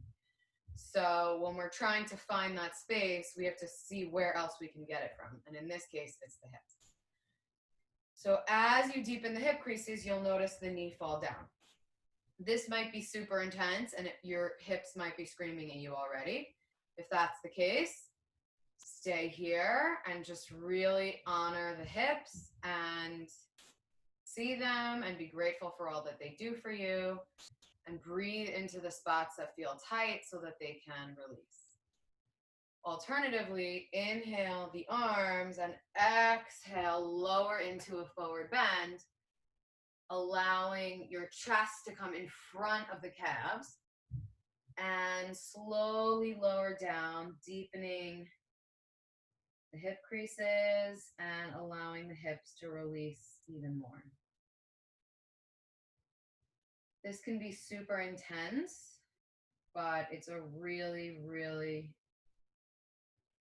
So when we're trying to find that space, we have to see where else we can get it from. And in this case, it's the hips. So as you deepen the hip creases, you'll notice the knee fall down. This might be super intense and your hips might be screaming at you already. If that's the case, stay here and just really honor the hips and see them and be grateful for all that they do for you, and breathe into the spots that feel tight so that they can release. Alternatively, inhale the arms and exhale, lower into a forward bend, allowing your chest to come in front of the calves, and slowly lower down, deepening the hip creases and allowing the hips to release even more. This can be super intense, but it's a really, really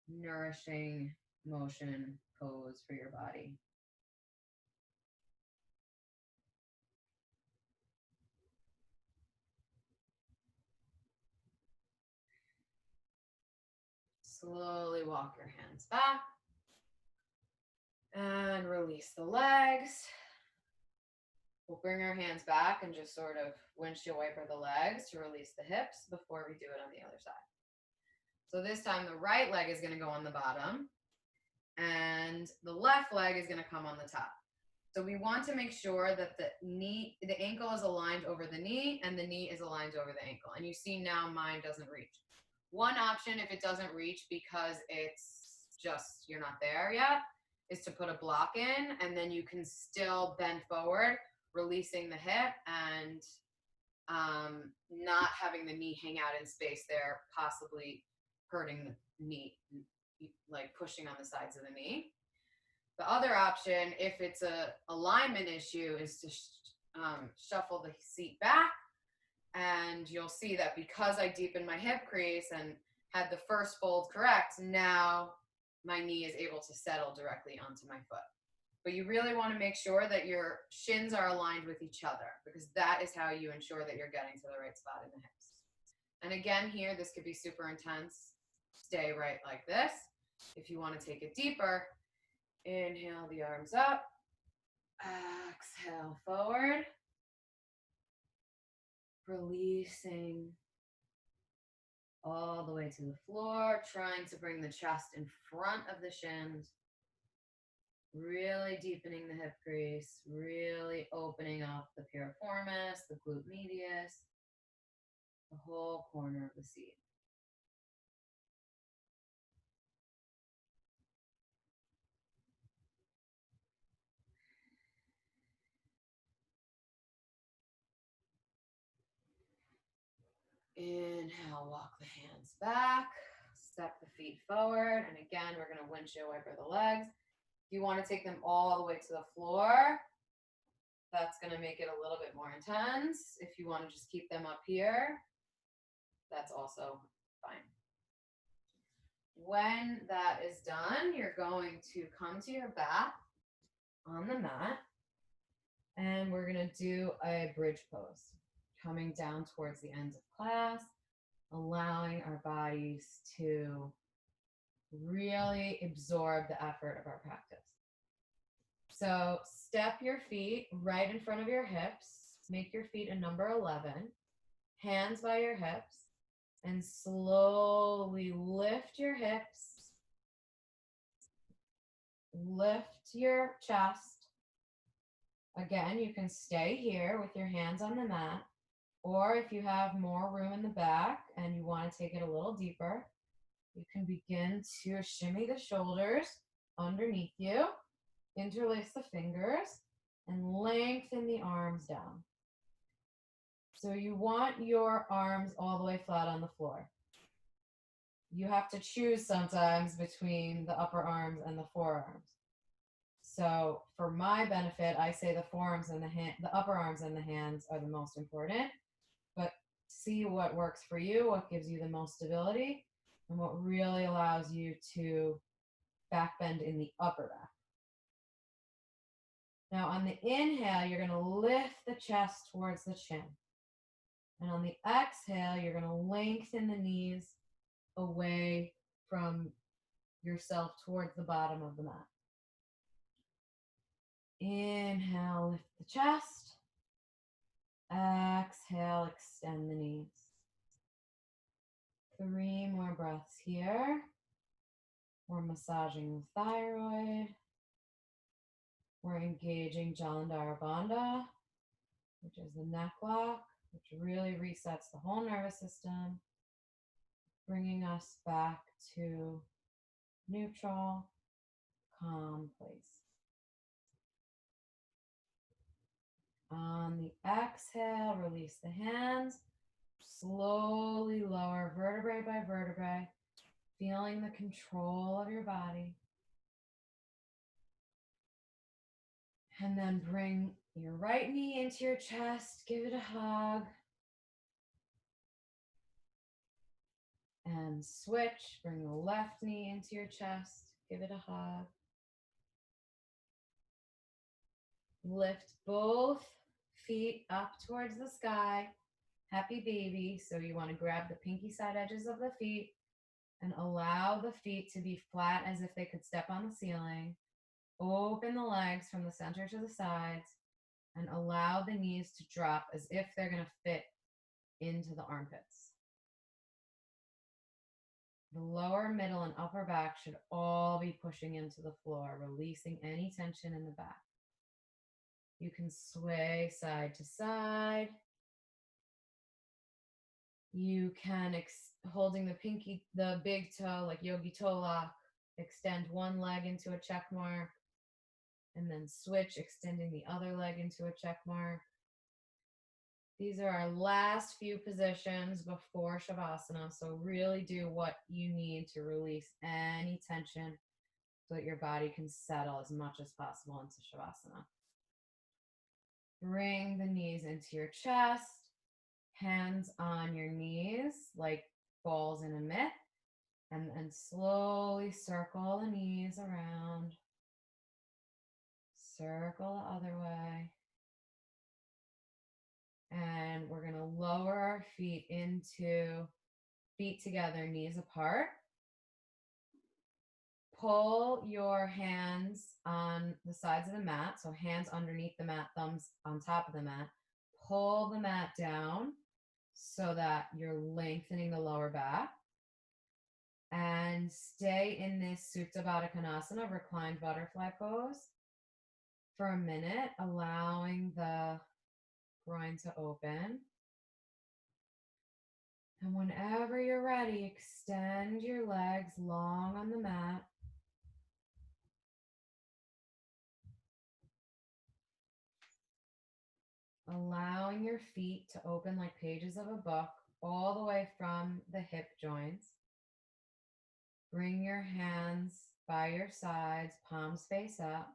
nourishing motion pose for your body. Slowly walk your hands back and release the legs. We'll bring our hands back and just sort of windshield wiper the legs to release the hips before we do it on the other side. So this time the right leg is going to go on the bottom and the left leg is going to come on the top. So we want to make sure that the ankle is aligned over the knee and the knee is aligned over the ankle. And you see now mine doesn't reach. One option, if it doesn't reach because it's just you're not there yet, is to put a block in, and then you can still bend forward, releasing the hip and not having the knee hang out in space there, possibly hurting the knee, like pushing on the sides of the knee. The other option, if it's a alignment issue, is to shuffle the seat back. And you'll see that because I deepened my hip crease and had the first fold correct, now my knee is able to settle directly onto my foot. But you really want to make sure that your shins are aligned with each other, because that is how you ensure that you're getting to the right spot in the hips. And again, here, this could be super intense. Stay right like this. If you want to take it deeper, inhale the arms up, exhale forward, releasing all the way to the floor, trying to bring the chest in front of the shins, really deepening the hip crease, really opening up the piriformis, the glute medius, the whole corner of the seat. Inhale, walk the hands back, step the feet forward, and again, we're going to windshield wiper the legs. If you want to take them all the way to the floor, that's going to make it a little bit more intense. If you want to just keep them up here, that's also fine. When that is done, you're going to come to your back on the mat, and we're going to do a bridge pose, coming down towards the ends of class, allowing our bodies to really absorb the effort of our practice. So step your feet right in front of your hips, make your feet a number 11, hands by your hips, and slowly lift your hips, lift your chest. Again, you can stay here with your hands on the mat, or if you have more room in the back and you want to take it a little deeper, you can begin to shimmy the shoulders underneath you, interlace the fingers, and lengthen the arms down. So you want your arms all the way flat on the floor. You have to choose sometimes between the upper arms and the forearms. So for my benefit, I say the forearms and the upper arms and the hands are the most important, but see what works for you, what gives you the most stability, and what really allows you to back bend in the upper back. Now on the inhale, you're going to lift the chest towards the chin. And on the exhale, you're going to lengthen the knees away from yourself towards the bottom of the mat. Inhale, lift the chest. Exhale, extend the knees. 3 more breaths here. We're massaging the thyroid. We're engaging Jalandhara Bandha, which is the neck lock, which really resets the whole nervous system, bringing us back to neutral, calm place. On the exhale, release the hands. Slowly lower vertebrae by vertebrae, feeling the control of your body. And then bring your right knee into your chest, give it a hug. And switch, bring the left knee into your chest, give it a hug. Lift both feet up towards the sky. Happy baby. So you want to grab the pinky side edges of the feet and allow the feet to be flat as if they could step on the ceiling. Open the legs from the center to the sides and allow the knees to drop as if they're going to fit into the armpits. The lower, middle, and upper back should all be pushing into the floor, releasing any tension in the back. You can sway side to side. You can, holding the big toe, like yogi toe lock, extend one leg into a check mark, and then switch, extending the other leg into a check mark. These are our last few positions before Shavasana, so really do what you need to release any tension so that your body can settle as much as possible into Shavasana. Bring the knees into your chest, hands on your knees like balls in a mitt, and then slowly circle the knees around. Circle the other way. And we're going to lower our feet into feet together, knees apart. Pull your hands on the sides of the mat, so hands underneath the mat, thumbs on top of the mat. Pull the mat down so that you're lengthening the lower back. And stay in this Supta Baddha Konasana, reclined butterfly pose, for a minute, allowing the groin to open. And whenever you're ready, extend your legs long on the mat. Allowing your feet to open like pages of a book, all the way from the hip joints. Bring your hands by your sides, palms face up.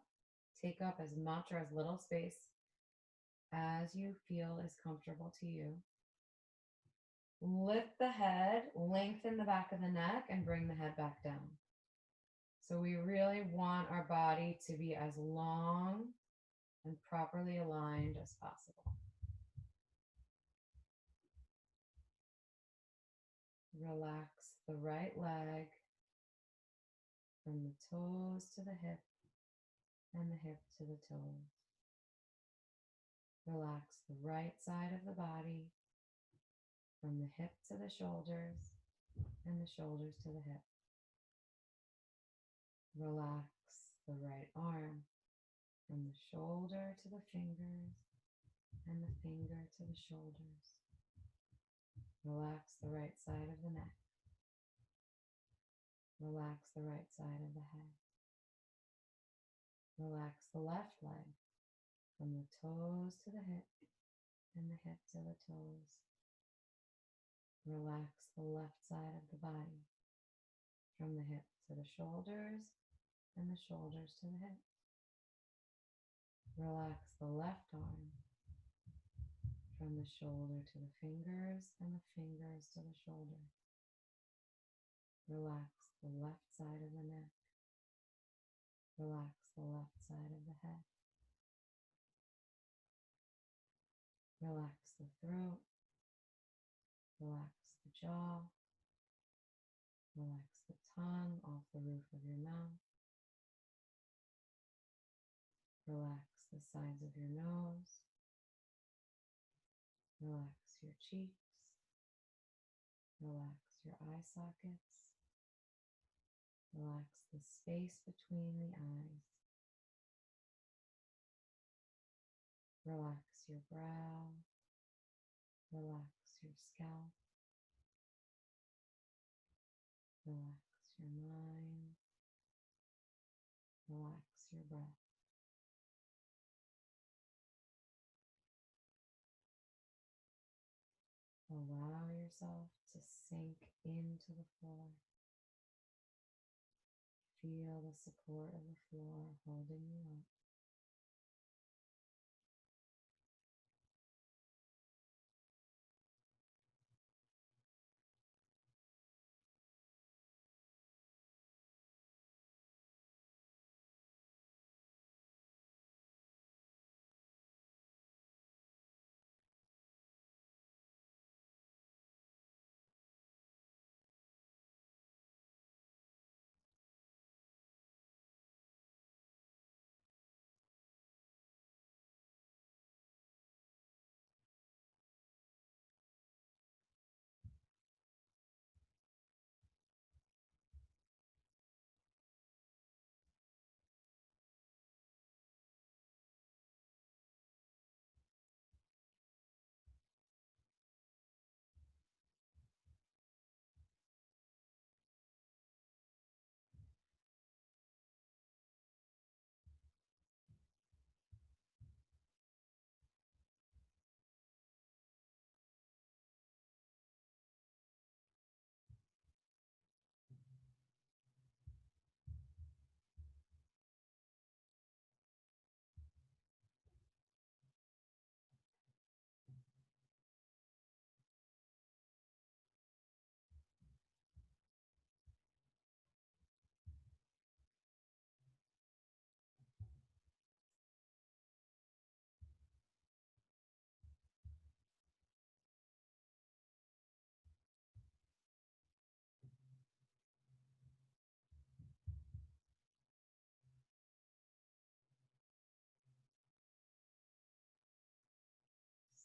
Take up as much or as little space as you feel is comfortable to you. Lift the head, lengthen the back of the neck, and bring the head back down. So we really want our body to be as long and properly aligned as possible. Relax the right leg from the toes to the hip and the hip to the toes. Relax the right side of the body from the hip to the shoulders and the shoulders to the hip. Relax the right arm from the shoulder to the fingers and the finger to the shoulders. Relax the right side of the neck. Relax the right side of the head. Relax the left leg from the toes to the hip and the hip to the toes. Relax the left side of the body from the hip to the shoulders and the shoulders to the hip. Relax the left arm from the shoulder to the fingers and the fingers to the shoulder. Relax the left side of the neck. Relax the left side of the head. Relax the throat. Relax the jaw. Relax the tongue off the roof of your mouth. Relax the sides of your nose. Relax your cheeks. Relax your eye sockets. Relax the space between the eyes. Relax your brow. Relax your scalp. Relax your mind. Relax your breath. Allow yourself to sink into the floor. Feel the support of the floor holding you up.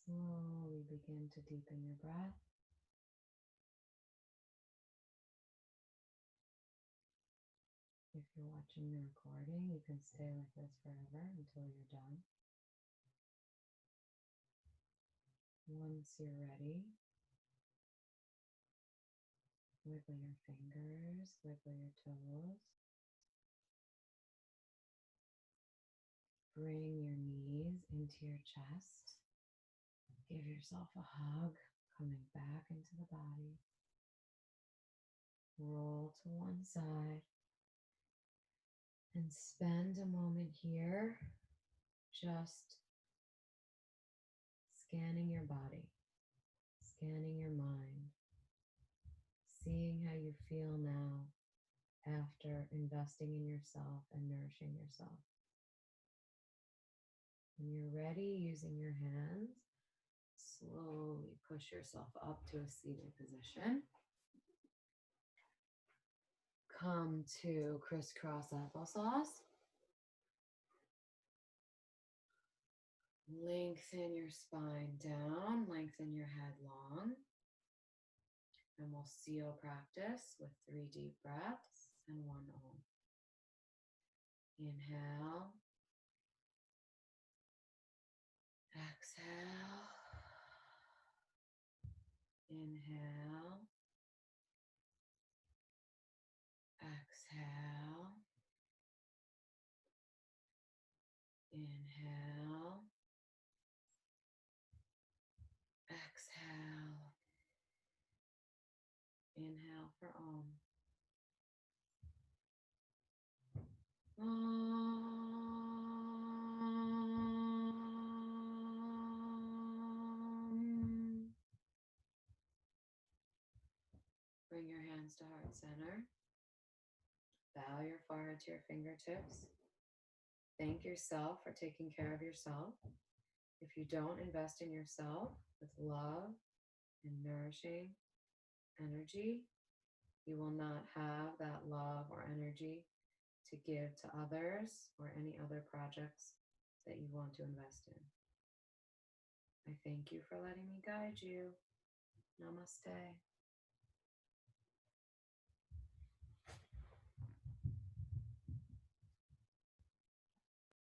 Slowly begin to deepen your breath. If you're watching the recording, you can stay like this forever until you're done. Once you're ready, wiggle your fingers, wiggle your toes. Bring your knees into your chest. Give yourself a hug, coming back into the body. Roll to one side and spend a moment here just scanning your body, scanning your mind, seeing how you feel now after investing in yourself and nourishing yourself. When you're ready, using your hands, slowly push yourself up to a seated position. Come to crisscross applesauce. Lengthen your spine down, lengthen your head long. And we'll seal practice with 3 deep breaths and 1 Om. Inhale. Exhale. Inhale. Exhale. Inhale. Exhale. Inhale for Om. Om. Bring your hands to heart center. Bow your forehead to your fingertips. Thank yourself for taking care of yourself. If you don't invest in yourself with love and nourishing energy, you will not have that love or energy to give to others or any other projects that you want to invest in. I thank you for letting me guide you. Namaste.